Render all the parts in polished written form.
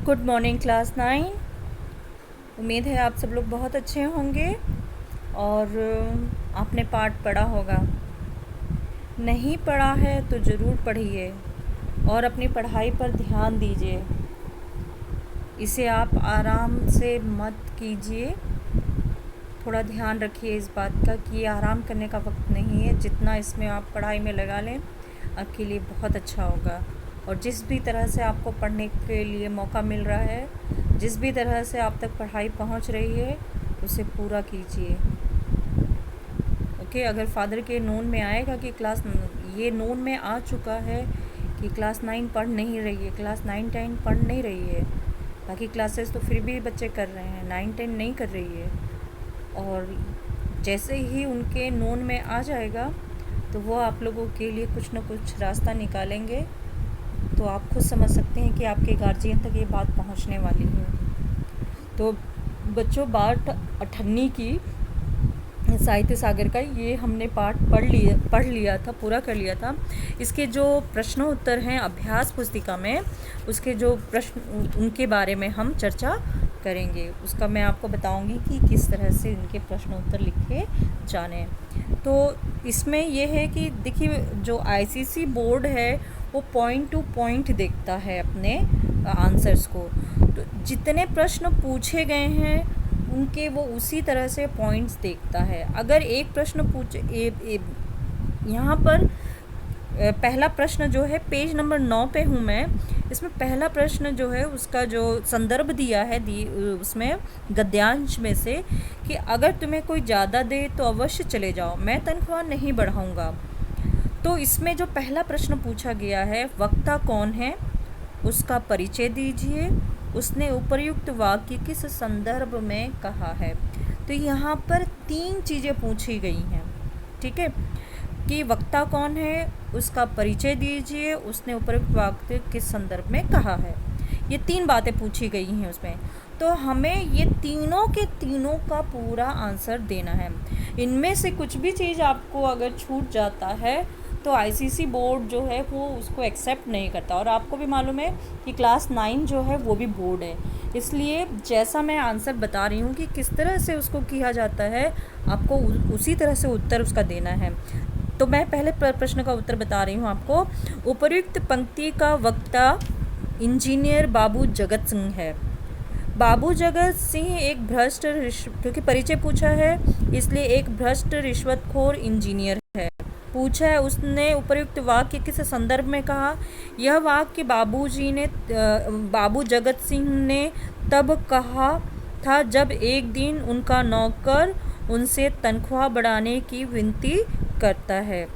Good morning class 9। उम्मीद है आप सब लोग बहुत अच्छे होंगे और आपने पाठ पढ़ा होगा। नहीं पढ़ा है तो ज़रूर पढ़िए और अपनी पढ़ाई पर ध्यान दीजिए। इसे आप आराम से मत कीजिए। थोड़ा ध्यान रखिए इस बात का कि ये आराम करने का वक्त नहीं है। जितना इसमें आप पढ़ाई में लगा लें आपके लिए बहुत अच्छा होगा। और जिस भी तरह से आपको पढ़ने के लिए मौका मिल रहा है, जिस भी तरह से आप तक पढ़ाई पहुंच रही है, उसे पूरा कीजिए। ओके, अगर फादर के नोन में आएगा कि ये नोन में आ चुका है कि क्लास 9 पढ़ नहीं रही है, क्लास 9 10 पढ़ नहीं रही है, बाकी क्लासेस तो फिर भी बच्चे कर रहे हैं, 9 10 नहीं कर रही है, और जैसे ही उनके नोन में आ जाएगा तो वो आप लोगों के लिए कुछ ना कुछ रास्ता निकालेंगे। तो आप खुद समझ सकते हैं कि आपके गार्जियन तक ये बात पहुंचने वाली है। तो बच्चों, बात अठन्नी की साहित्य सागर का ये हमने पाठ पढ़ लिया था, पूरा कर लिया था। इसके जो प्रश्न उत्तर हैं अभ्यास पुस्तिका में, उसके जो प्रश्न उनके बारे में हम चर्चा करेंगे। उसका मैं आपको बताऊंगी कि किस तरह से इनके प्रश्न उत्तर लिखे जाने। तो इसमें यह है कि देखिए, जो आईसीएसई बोर्ड है वो पॉइंट टू पॉइंट देखता है अपने आंसर्स को। तो जितने प्रश्न पूछे गए हैं उनके वो उसी तरह से पॉइंट्स देखता है। अगर एक प्रश्न यहाँ पर पहला प्रश्न जो है, पेज नंबर 9 पे हूँ मैं, इसमें पहला प्रश्न जो है उसका जो संदर्भ दिया है उसमें गद्यांश में से कि अगर तुम्हें कोई ज़्यादा दे तो अवश्य चले जाओ, मैं तनख्वाह नहीं बढ़ाऊँगा। तो इसमें जो पहला प्रश्न पूछा गया है, वक्ता कौन है, उसका परिचय दीजिए, उसने उपर्युक्त वाक्य किस संदर्भ में कहा है। तो यहाँ पर 3 चीज़ें पूछी गई हैं, ठीक है, कि वक्ता कौन है, उसका परिचय दीजिए, उसने उपर्युक्त वाक्य किस संदर्भ में कहा है। ये 3 बातें पूछी गई हैं उसमें। तो हमें ये तीनों के तीनों का पूरा आंसर देना है। इनमें से कुछ भी चीज़ आपको अगर छूट जाता है तो आईसीएसई बोर्ड जो है वो उसको एक्सेप्ट नहीं करता। और आपको भी मालूम है कि क्लास 9 जो है वो भी बोर्ड है, इसलिए जैसा मैं आंसर बता रही हूँ कि किस तरह से उसको किया जाता है, आपको उसी तरह से उत्तर उसका देना है। तो मैं पहले प्रश्न का उत्तर बता रही हूँ आपको। उपर्युक्त पंक्ति का वक्ता इंजीनियर बाबू जगत सिंह है। बाबू जगत सिंह एक भ्रष्ट, क्योंकि परिचय पूछा है इसलिए एक भ्रष्ट रिश्वतखोर इंजीनियर है। पूछा है उसने उपर्युक्त वाक्य किस संदर्भ में कहा। यह वाक्य बाबू जगत सिंह ने तब कहा था जब एक दिन उनका नौकर उनसे तनख्वाह बढ़ाने की विनती करता है।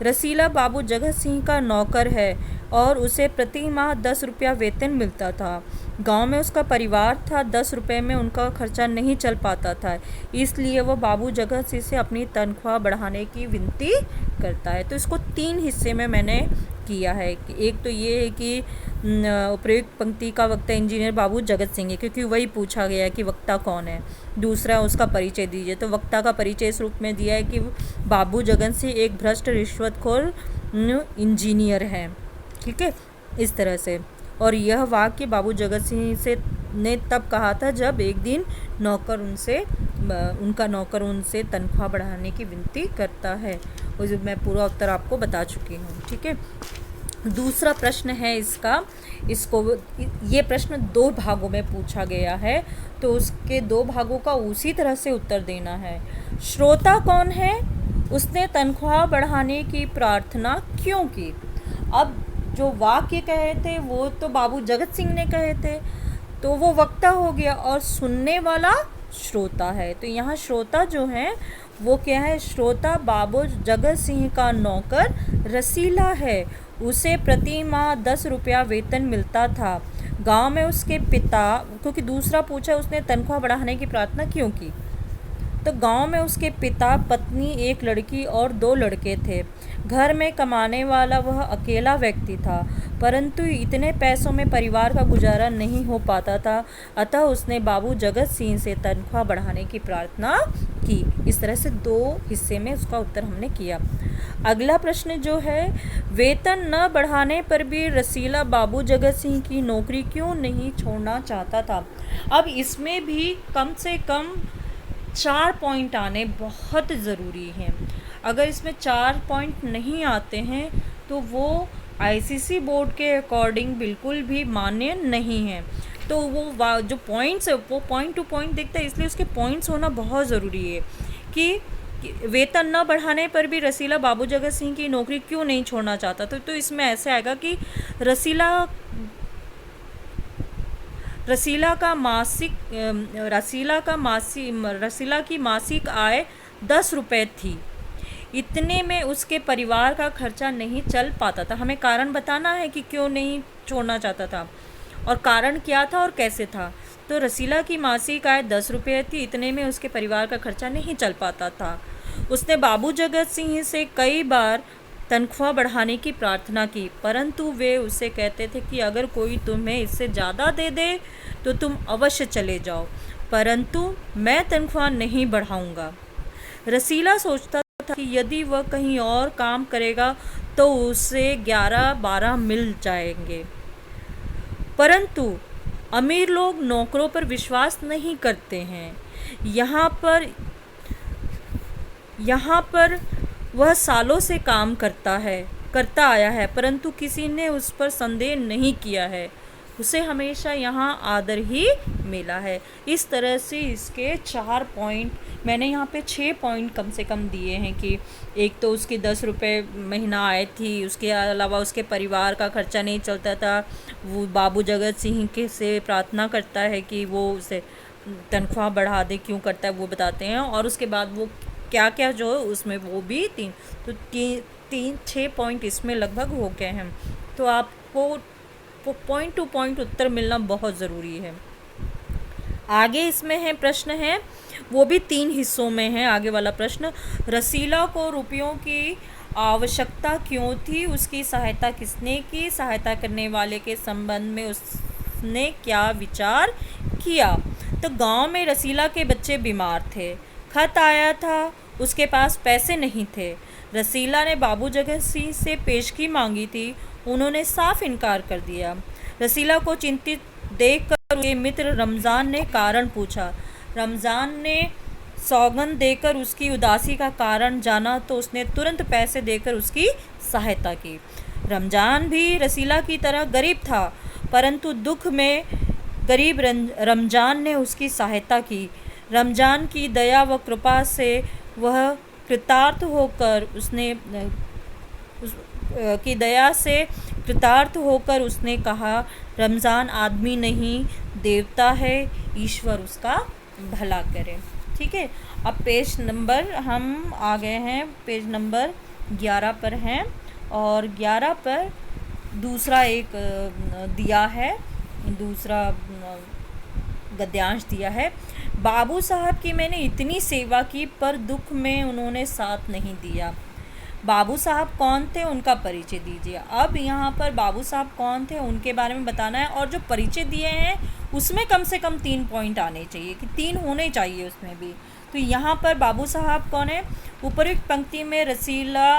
रसीला बाबू जगत सिंह का नौकर है और उसे प्रति माह 10 रुपया वेतन मिलता था। गांव में उसका परिवार था, 10 रुपये में उनका खर्चा नहीं चल पाता था, इसलिए वह बाबू जगत सिंह से अपनी तनख्वाह बढ़ाने की विनती करता है। तो इसको 3 हिस्से में मैंने किया है। एक तो ये है कि उपर्युक्त पंक्ति का वक्ता इंजीनियर बाबू जगत सिंह है, क्योंकि वही पूछा गया है कि वक्ता कौन है। दूसरा, उसका परिचय दीजिए, तो वक्ता का परिचय इस रूप में दिया है कि बाबू जगत सिंह एक भ्रष्ट रिश्वतखोर इंजीनियर हैं, ठीक है, इस तरह से। और यह वाक्य बाबू जगत सिंह से ने तब कहा था जब एक दिन उनका नौकर उनसे तनख्वाह बढ़ाने की विनती करता है। और मैं पूरा उत्तर आपको बता चुकी हूँ, ठीक है। दूसरा प्रश्न है ये प्रश्न 2 भागों में पूछा गया है, तो उसके 2 भागों का उसी तरह से उत्तर देना है। श्रोता कौन है, उसने तनख्वाह बढ़ाने की प्रार्थना क्यों की। अब जो वाक्य कहे थे वो तो बाबू जगत सिंह ने कहे थे, तो वो वक्ता हो गया, और सुनने वाला श्रोता है। तो यहाँ श्रोता जो है वो क्या है, श्रोता बाबू जगत सिंह का नौकर रसीला है, उसे प्रति माह 10 रुपया वेतन मिलता था। गांव में उसके पिता, क्योंकि दूसरा पूछा उसने तनख्वाह बढ़ाने की प्रार्थना क्यों की, तो गांव में उसके पिता, पत्नी, एक लड़की और 2 लड़के थे। घर में कमाने वाला वह अकेला व्यक्ति था, परंतु इतने पैसों में परिवार का गुजारा नहीं हो पाता था, अतः उसने बाबू जगत सिंह से तनख्वाह बढ़ाने की प्रार्थना की। इस तरह से 2 हिस्से में उसका उत्तर हमने किया। अगला प्रश्न जो है, वेतन न बढ़ाने पर भी रसीला बाबू जगत सिंह की नौकरी क्यों नहीं छोड़ना चाहता था। अब इसमें भी कम से कम 4 पॉइंट आने बहुत ज़रूरी हैं। अगर इसमें 4 पॉइंट नहीं आते हैं तो वो आईसीसी बोर्ड के अकॉर्डिंग बिल्कुल भी मान्य नहीं है। तो वो जो पॉइंट्स है वो पॉइंट टू पॉइंट देखता है, इसलिए उसके पॉइंट्स होना बहुत ज़रूरी है कि वेतन न बढ़ाने पर भी रसीला बाबू जगत सिंह की नौकरी क्यों नहीं छोड़ना चाहता। तो इसमें ऐसे आएगा कि रसीला रसीला की मासिक आय 10 रुपये थी। इतने में उसके परिवार का खर्चा नहीं चल पाता था। हमें कारण बताना है कि क्यों नहीं छोड़ना चाहता था और कारण क्या था और कैसे था। तो रसीला की मासिक आय 10 रुपये थी, इतने में उसके परिवार का खर्चा नहीं चल पाता था। उसने बाबू जगत सिंह से कई बार तनख्वाह बढ़ाने की प्रार्थना की, परंतु वे उसे कहते थे कि अगर कोई तुम्हें इससे ज़्यादा दे दे तो तुम अवश्य चले जाओ, परंतु मैं तनख्वाह नहीं बढ़ाऊंगा। रसीला सोचता था कि यदि वह कहीं और काम करेगा तो उसे 11-12 मिल जाएंगे, परंतु अमीर लोग नौकरों पर विश्वास नहीं करते हैं। यहाँ पर वह सालों से काम करता आया है, परंतु किसी ने उस पर संदेह नहीं किया है। उसे हमेशा यहाँ आदर ही मिला है। इस तरह से इसके 4 पॉइंट, मैंने यहाँ पे 6 पॉइंट कम से कम दिए हैं कि एक तो उसकी 10 रुपये महीना आय थी, उसके अलावा उसके परिवार का खर्चा नहीं चलता था, वो बाबू जगत सिंह के से प्रार्थना करता है कि वो उसे तनख्वाह बढ़ा दे, क्यों करता है वो बताते हैं, और उसके बाद वो क्या क्या जो है उसमें वो भी 6 पॉइंट इसमें लगभग हो गए हैं। तो आपको पॉइंट टू पॉइंट उत्तर मिलना बहुत ज़रूरी है। आगे इसमें है प्रश्न है, वो भी 3 हिस्सों में है। आगे वाला प्रश्न, रसीला को रुपयों की आवश्यकता क्यों थी, उसकी सहायता किसने की, सहायता करने वाले के संबंध में उसने क्या विचार किया। तो गांव में रसीला के बच्चे बीमार थे, खत आया था, उसके पास पैसे नहीं थे। रसीला ने बाबू जगत सिंह से पेशगी मांगी थी, उन्होंने साफ इनकार कर दिया। रसीला को चिंतित देखकर उसके मित्र रमज़ान ने कारण पूछा। रमज़ान ने सौगंध देकर उसकी उदासी का कारण जाना तो उसने तुरंत पैसे देकर उसकी सहायता की। रमज़ान भी रसीला की तरह गरीब था, परंतु दुख में गरीब रमज़ान ने उसकी सहायता की। रमज़ान की दया व कृपा से वह कृतार्थ होकर उसने कहा, रमज़ान आदमी नहीं देवता है, ईश्वर उसका भला करे। ठीक है, अब पेज नंबर हम आ गए हैं, पेज नंबर 11 पर हैं, और 11 पर दूसरा एक दिया है, दूसरा गद्यांश दिया है। बाबू साहब की मैंने इतनी सेवा की पर दुख में उन्होंने साथ नहीं दिया। बाबू साहब कौन थे, उनका परिचय दीजिए। अब यहाँ पर बाबू साहब कौन थे उनके बारे में बताना है, और जो परिचय दिए हैं उसमें कम से कम 3 पॉइंट आने चाहिए, कि 3 होने चाहिए उसमें भी। तो यहाँ पर बाबू साहब कौन है, उपरोक्त पंक्ति में रसीला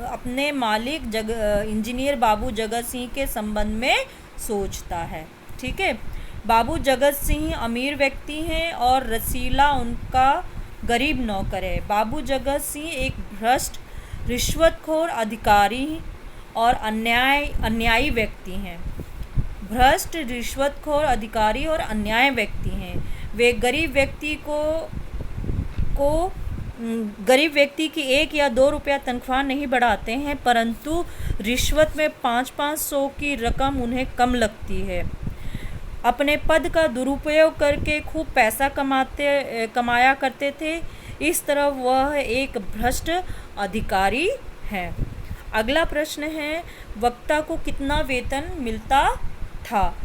अपने मालिक इंजीनियर बाबू जगत सिंह के संबंध में सोचता है। ठीक है, बाबू जगत सिंह अमीर व्यक्ति हैं और रसीला उनका गरीब नौकर है। बाबू जगत सिंह एक भ्रष्ट, रिश्वतखोर अधिकारी और अन्यायी व्यक्ति हैं। भ्रष्ट, रिश्वतखोर अधिकारी और अन्यायी व्यक्ति हैं। वे गरीब व्यक्ति की 1 या 2 रुपया तनख्वाह नहीं बढ़ाते हैं, परंतु रिश्वत में 500-500 की रकम उन्हें कम लगती है। अपने पद का दुरुपयोग करके खूब पैसा कमाया करते थे। इस तरह वह एक भ्रष्ट अधिकारी है। अगला प्रश्न है, वक्ता को कितना वेतन मिलता था,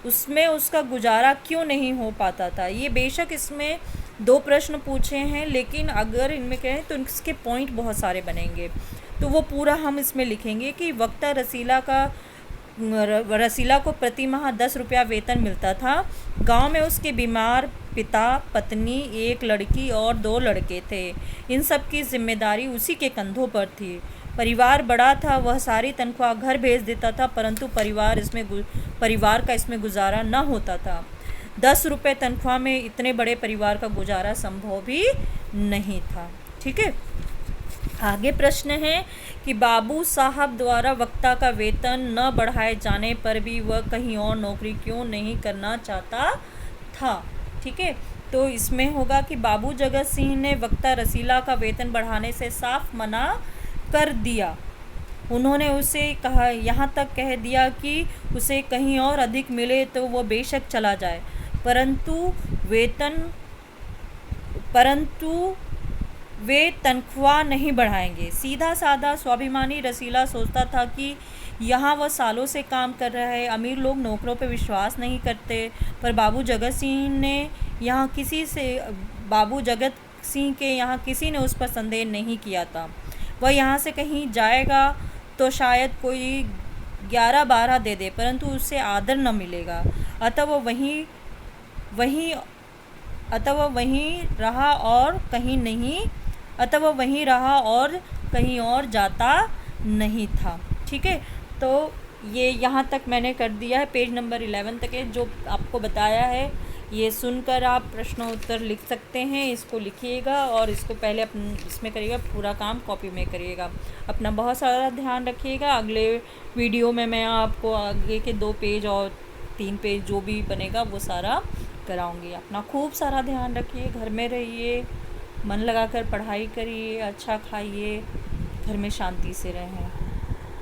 उसमें उसका गुजारा क्यों नहीं हो पाता था। ये बेशक इसमें 2 प्रश्न पूछे हैं, लेकिन अगर इनमें कहें तो इसके पॉइंट बहुत सारे बनेंगे। तो वो पूरा हम इसमें लिखेंगे कि वक्ता रसीला को प्रति माह 10 रुपया वेतन मिलता था। गांव में उसके बीमार पिता, पत्नी, एक लड़की और 2 लड़के थे। इन सब की जिम्मेदारी उसी के कंधों पर थी। परिवार बड़ा था, वह सारी तनख्वाह घर भेज देता था, परंतु परिवार का इसमें गुजारा न होता था। 10 रुपये तनख्वाह में इतने बड़े परिवार का गुजारा संभव भी नहीं था। ठीक है, आगे प्रश्न है कि बाबू साहब द्वारा वक्ता का वेतन न बढ़ाए जाने पर भी वह कहीं और नौकरी क्यों नहीं करना चाहता था। ठीक है, तो इसमें होगा कि बाबू जगत सिंह ने वक्ता रसीला का वेतन बढ़ाने से साफ मना कर दिया। उन्होंने उसे कहा, यहाँ तक कह दिया कि उसे कहीं और अधिक मिले तो वो बेशक चला जाए, परंतु वे तनख्वाह नहीं बढ़ाएंगे। सीधा साधा स्वाभिमानी रसीला सोचता था कि यहाँ वह सालों से काम कर रहा है, अमीर लोग नौकरों पर विश्वास नहीं करते, पर बाबू जगत सिंह के यहाँ किसी ने उस पर संदेह नहीं किया था। वह यहाँ से कहीं जाएगा तो शायद कोई 11-12 दे दे, परंतु उससे आदर न मिलेगा। अतः वह वहीं रहा और कहीं और जाता नहीं था। ठीक है, तो ये यहाँ तक मैंने कर दिया है, पेज नंबर 11 तक है। जो आपको बताया है ये सुनकर आप प्रश्नोत्तर लिख सकते हैं। इसको लिखिएगा और इसको पहले इसमें करिएगा, पूरा काम कॉपी में करिएगा। अपना बहुत सारा ध्यान रखिएगा। अगले वीडियो में मैं आपको आगे के 2 पेज और 3 पेज जो भी बनेगा वो सारा कराऊंगी। अपना खूब सारा ध्यान रखिए, घर में रहिए, मन लगाकर पढ़ाई करिए, अच्छा खाइए, घर में शांति से रहें।